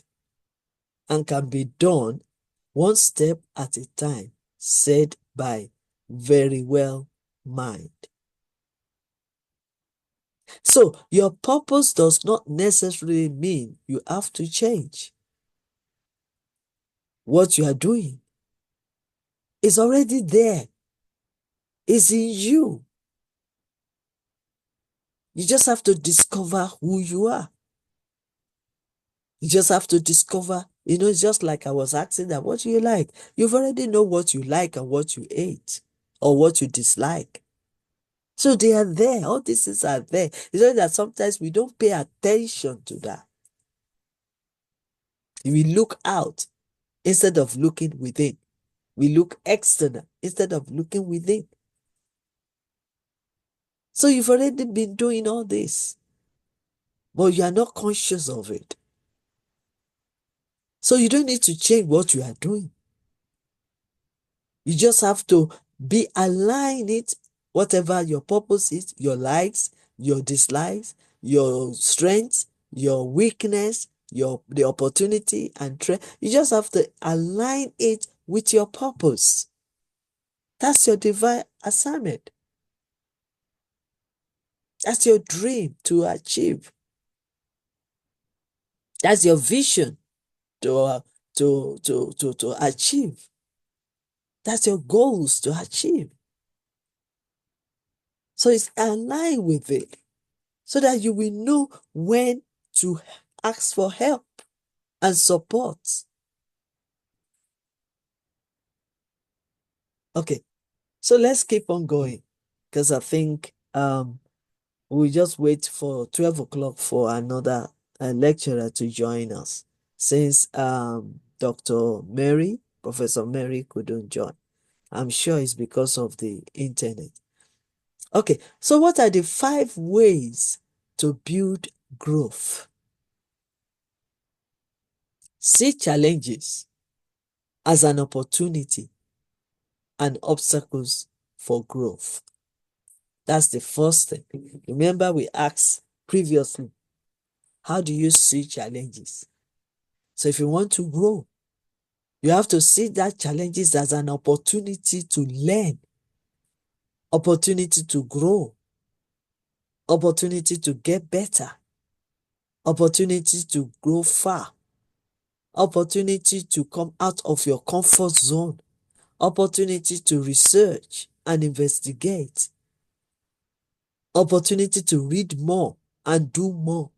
and can be done one step at a time, said by Very Well Mind. So your purpose does not necessarily mean you have to change. What you are doing is already there. It's in you. You just have to discover who you are. You just have to discover, it's just like I was asking that, what do you like? You've already know what you like and what you hate or what you dislike. So they are there. All these things are there. It's only that sometimes we don't pay attention to that. We look out instead of looking within. We look external instead of looking within. So you've already been doing all this, but you are not conscious of it. So you don't need to change what you are doing. You just have to be aligned it, whatever your purpose is, your likes, your dislikes, your strengths, your weakness, the opportunity and trend. You just have to align it with your purpose. That's your divine assignment. That's your dream to achieve. That's your vision to achieve. That's your goals to achieve. So it's aligned with it so that you will know when to ask for help and support. Okay, so let's keep on going because I think we just wait for 12 o'clock for another lecturer to join us since Professor Mary couldn't join. I'm sure it's because of the internet. Okay, so what are the 5 ways to build growth? See challenges as an opportunity and obstacles for growth. That's the first thing. Remember, we asked previously, how do you see challenges? So if you want to grow, you have to see that challenges as an opportunity to learn, opportunity to grow, opportunity to get better, opportunity to grow far, opportunity to come out of your comfort zone, opportunity to research and investigate, opportunity to read more and do more.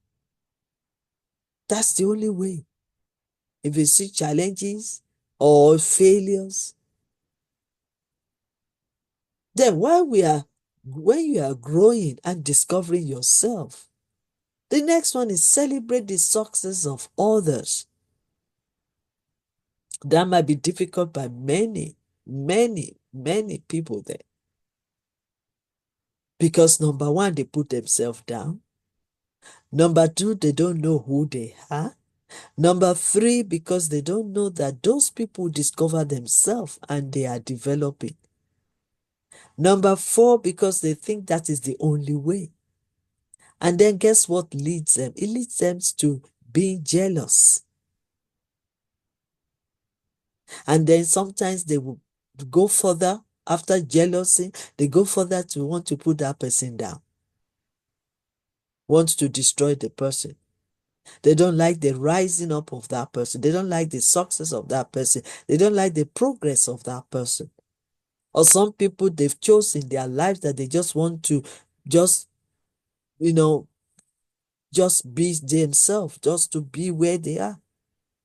That's the only way. If you see challenges or failures, then when you are growing and discovering yourself, the next one is celebrate the success of others. That might be difficult by many, many, many people there. Because number one, they put themselves down. Number two, they don't know who they are. Number three, because they don't know that those people discover themselves and they are developing. Number four, because they think that is the only way. And then guess what leads them? It leads them to being jealous. And then sometimes they will go further after jealousy. They go further to want to put that person down, want to destroy the person. They don't like the rising up of that person. They don't like the success of that person. They don't like the progress of that person. Or some people, they've chosen their lives that they just want to just, just be themselves, just to be where they are.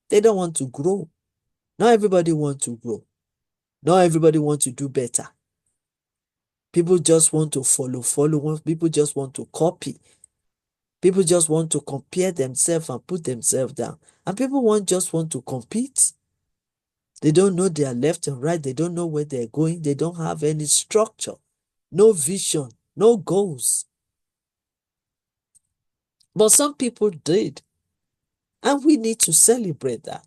They don't want to grow. Not everybody wants to grow. Not everybody wants to do better. People just want to follow. People just want to copy. People just want to compare themselves and put themselves down. And people just want to compete. They don't know their left and right. They don't know where they're going. They don't have any structure, no vision, no goals. But some people did. And we need to celebrate that.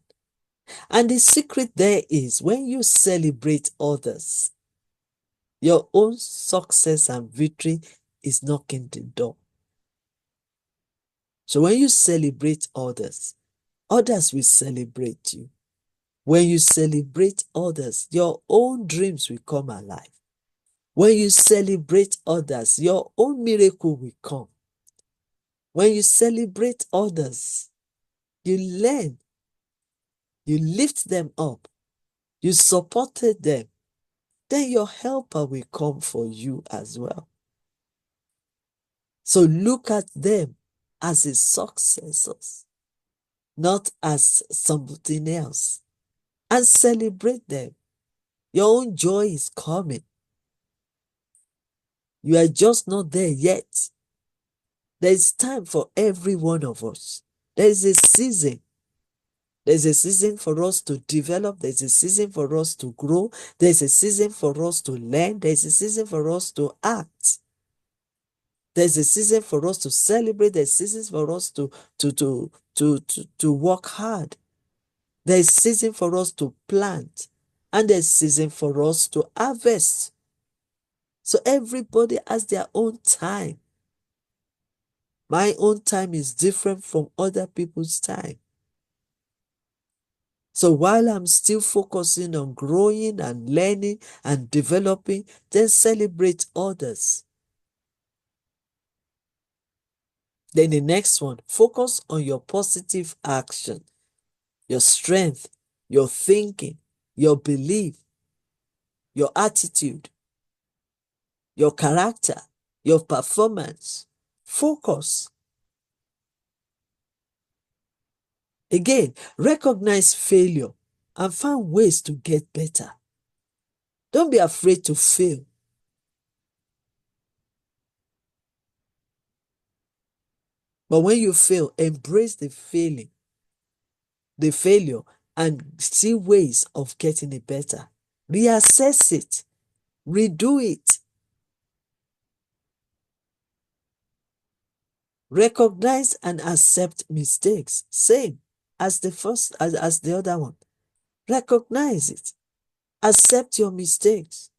And the secret there is when you celebrate others, your own success and victory is knocking the door. So when you celebrate others, others will celebrate you. When you celebrate others, your own dreams will come alive. When you celebrate others, your own miracle will come. When you celebrate others, you learn, you lift them up, you supported them, then your helper will come for you as well. So look at them as a successors, not as something else, and celebrate them. Your own joy is coming. You are just not there yet. There is time for every one of us. There is a season. There's a season for us to develop. There's a season for us to grow. There's a season for us to learn. There's a season for us to act. There's a season for us to celebrate. There's seasons for us to work hard. There's a season for us to plant. And there's a season for us to harvest. So everybody has their own time. My own time is different from other people's time. So while I'm still focusing on growing and learning and developing, then celebrate others. Then the next one, focus on your positive action, your strength, your thinking, your belief, your attitude, your character, your performance. Focus. Again, recognize failure and find ways to get better. Don't be afraid to fail. But when you fail, embrace the failure, and see ways of getting it better. Reassess it. Redo it. Recognize and accept mistakes. Same as the other one. Recognize it. Accept your mistakes.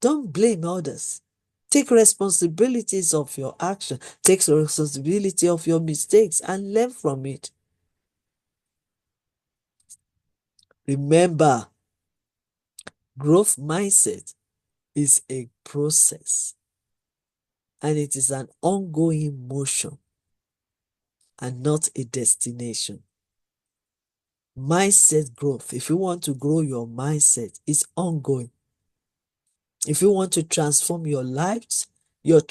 Don't blame others. Take responsibilities of your action. Take responsibility of your mistakes and learn from it. Remember, growth mindset is a process and it is an ongoing motion and not a destination. Mindset growth, if you want to grow your mindset, is ongoing. If you want to transform your lives, your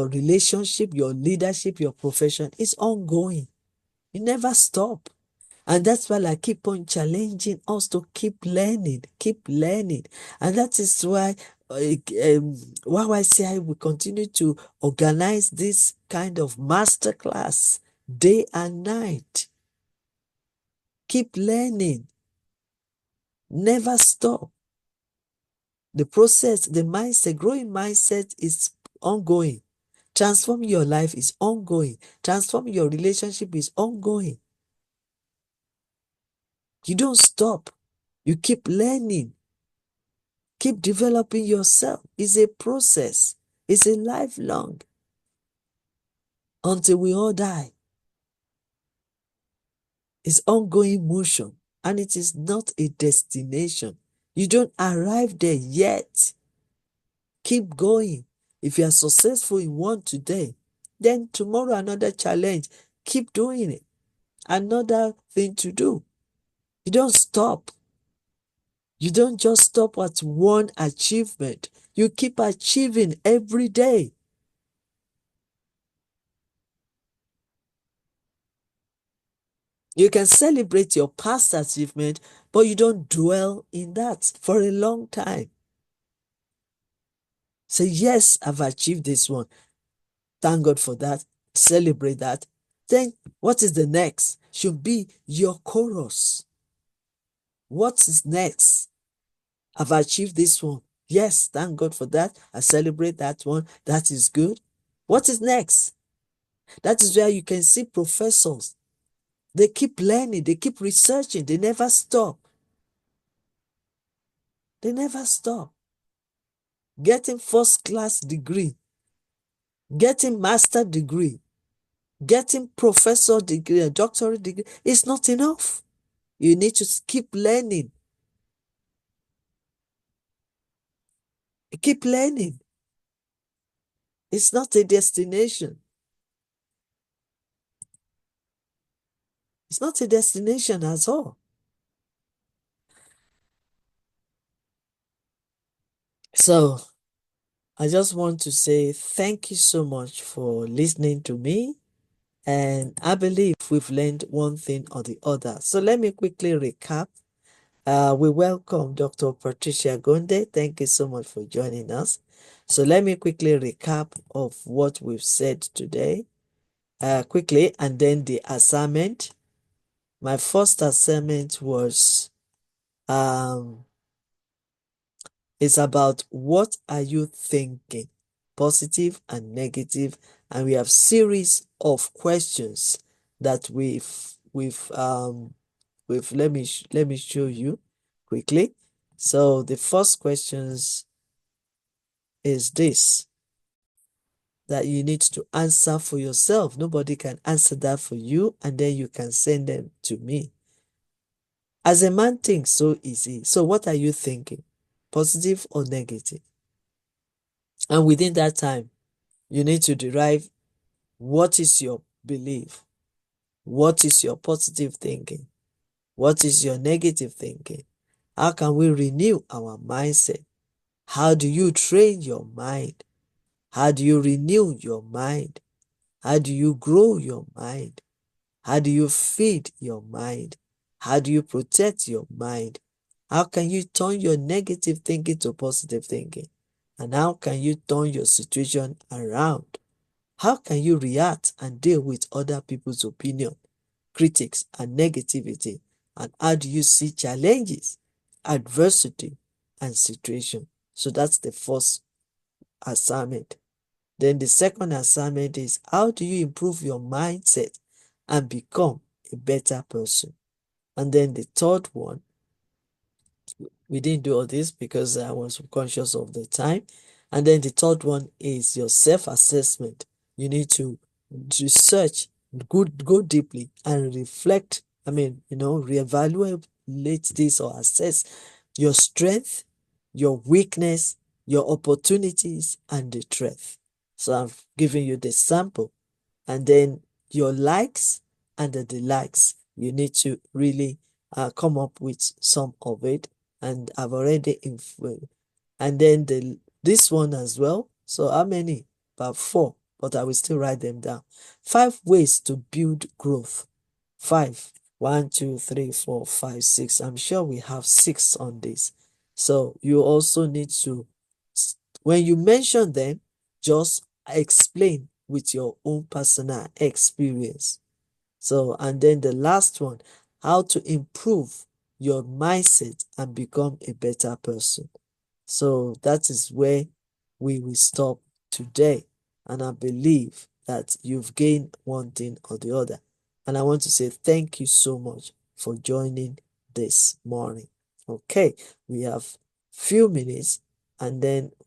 relationship, your leadership, your profession, is ongoing. You never stop. And that's why I keep on challenging us to keep learning, keep learning. And that is why YYCI will continue to organize this kind of masterclass day and night. Keep learning. Never stop. The process, the mindset, growing mindset is ongoing. Transforming your life is ongoing. Transforming your relationship is ongoing. You don't stop. You keep learning. Keep developing yourself. It's a process. It's a lifelong until we all die. It's ongoing motion and it is not a destination. You don't arrive there yet. Keep going. If you are successful in one today, then tomorrow another challenge. Keep doing it. Another thing to do. You don't stop. You don't just stop at one achievement. You keep achieving every day. You can celebrate your past achievement, but you don't dwell in that for a long time. Say, yes, I've achieved this one. Thank God for that. Celebrate that. Then what is the next? Should be your chorus. What is next? I've achieved this one. Yes, thank God for that. I celebrate that one. That is good. What is next? That is where you can see professors. They keep learning. They keep researching. They never stop. They never stop. Getting first class degree, getting master degree, getting professor degree, a doctorate degree is not enough. You need to keep learning. Keep learning. It's not a destination. It's not a destination at all. So I just want to say thank you so much for listening to me. And I believe we've learned one thing or the other. So let me quickly recap. We welcome Dr. Patricia Gonde. Thank you so much for joining us. So let me quickly recap of what we've said today. Quickly, and then the assignment. My first assignment was it's about what are you thinking, positive and negative, and we have series of questions that let me show you quickly. So the first questions is this that you need to answer for yourself. Nobody can answer that for you, and then you can send them to me. As a man thinks, so easy. So what are you thinking? Positive or negative? And within that time, you need to derive what is your belief? What is your positive thinking? What is your negative thinking? How can we renew our mindset? How do you train your mind? How do you renew your mind? How do you grow your mind? How do you feed your mind? How do you protect your mind? How can you turn your negative thinking to positive thinking? And how can you turn your situation around? How can you react and deal with other people's opinion, critics, and negativity? And how do you see challenges, adversity, and situation? So that's the first assignment. Then the second assignment is how do you improve your mindset and become a better person? And then the third one we didn't do all this because I was conscious of the time. And then the third one is your self-assessment. You need to research, go deeply and reflect. I mean, reevaluate this or assess your strength, your weakness, your opportunities, and the truth. So I've given you the sample. And then your likes and the dislikes. You need to really come up with some of it, and I've already influenced. And then this one as well. So how many? About 4, but I will still write them down. 5 ways to build growth. 5. 1, 2, 3, 4, 5, 6. I'm sure we have 6 on this. So you also need to, when you mention them, just explain with your own personal experience. So, and then the last one, how to improve your mindset and become a better person. So that is where we will stop today. And I believe that you've gained one thing or the other. And I want to say thank you so much for joining this morning. Okay, we have few minutes and then we